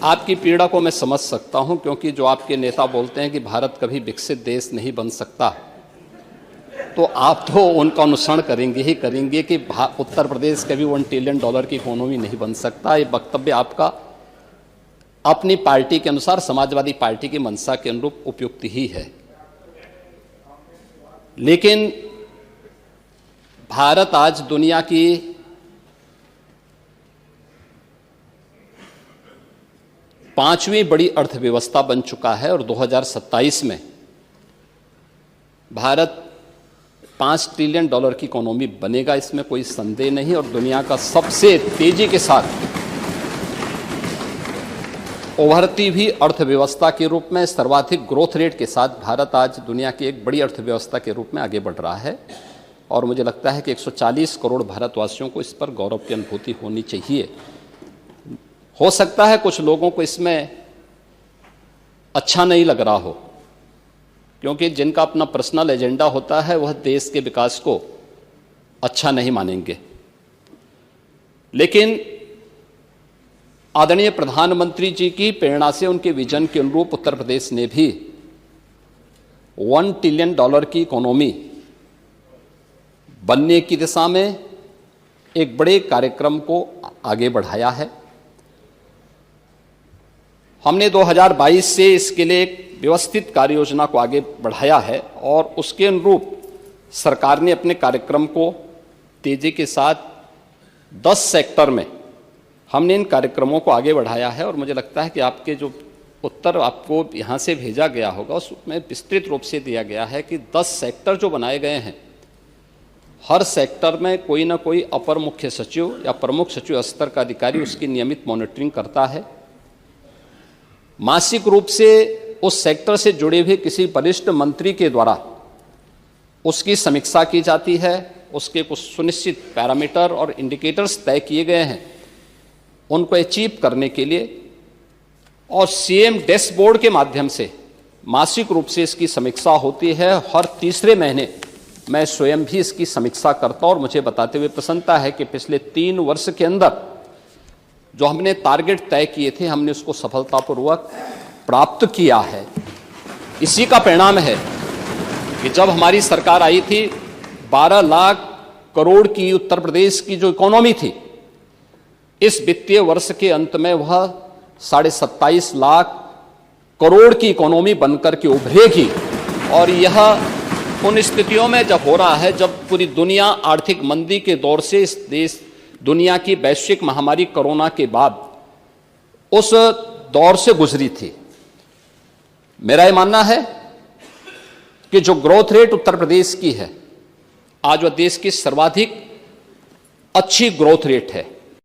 आपकी पीड़ा को मैं समझ सकता हूं, क्योंकि जो आपके नेता बोलते हैं कि भारत कभी विकसित देश नहीं बन सकता, तो आप तो उनका अनुसरण करेंगे ही करेंगे कि उत्तर प्रदेश कभी $1 ट्रिलियन की इकोनॉमी नहीं बन सकता। ये वक्तव्य आपका अपनी पार्टी के अनुसार, समाजवादी पार्टी की मंशा के अनुरूप उपयुक्त ही है। लेकिन भारत आज दुनिया की पांचवीं बड़ी अर्थव्यवस्था बन चुका है और 2027 में भारत $5 ट्रिलियन की इकोनॉमी बनेगा, इसमें कोई संदेह नहीं। और दुनिया का सबसे तेजी के साथ उभरती हुई अर्थव्यवस्था के रूप में, सर्वाधिक ग्रोथ रेट के साथ भारत आज दुनिया की एक बड़ी अर्थव्यवस्था के रूप में आगे बढ़ रहा है। और मुझे लगता है कि 140 करोड़ भारतवासियों को इस पर गौरव की अनुभूति होनी चाहिए। हो सकता है कुछ लोगों को इसमें अच्छा नहीं लग रहा हो, क्योंकि जिनका अपना पर्सनल एजेंडा होता है वह देश के विकास को अच्छा नहीं मानेंगे। लेकिन आदरणीय प्रधानमंत्री जी की प्रेरणा से, उनके विजन के अनुरूप उत्तर प्रदेश ने भी $1 ट्रिलियन की इकोनॉमी बनने की दिशा में एक बड़े कार्यक्रम को आगे बढ़ाया है। हमने 2022 से इसके लिए एक व्यवस्थित कार्य योजना को आगे बढ़ाया है और उसके अनुरूप सरकार ने अपने कार्यक्रम को तेजी के साथ 10 सेक्टर में हमने इन कार्यक्रमों को आगे बढ़ाया है। और मुझे लगता है कि आपके जो उत्तर आपको यहाँ से भेजा गया होगा उसमें विस्तृत रूप से दिया गया है कि 10 सेक्टर जो बनाए गए हैं, हर सेक्टर में कोई ना कोई अपर मुख्य सचिव या प्रमुख सचिव स्तर का अधिकारी उसकी नियमित मॉनिटरिंग करता है। मासिक रूप से उस सेक्टर से जुड़े हुए किसी वरिष्ठ मंत्री के द्वारा उसकी समीक्षा की जाती है। उसके कुछ सुनिश्चित पैरामीटर और इंडिकेटर्स तय किए गए हैं उनको अचीव करने के लिए, और सीएम डैशबोर्ड के माध्यम से मासिक रूप से इसकी समीक्षा होती है। हर तीसरे महीने मैं स्वयं भी इसकी समीक्षा करता हूं और मुझे बताते हुए प्रसन्नता है कि पिछले 3 वर्ष के अंदर जो हमने टारगेट तय किए थे, हमने उसको सफलतापूर्वक प्राप्त किया है। इसी का परिणाम है कि जब हमारी सरकार आई थी, 12 लाख करोड़ की उत्तर प्रदेश की जो इकोनॉमी थी, इस वित्तीय वर्ष के अंत में वह 27.5 लाख करोड़ की इकोनॉमी बनकर के उभरेगी। और यह उन स्थितियों में जब हो रहा है जब पूरी दुनिया आर्थिक मंदी के दौर से, इस देश दुनिया की वैश्विक महामारी कोरोना के बाद उस दौर से गुजरी थी। मेरा यह मानना है कि जो ग्रोथ रेट उत्तर प्रदेश की है, आज वह देश की सर्वाधिक अच्छी ग्रोथ रेट है।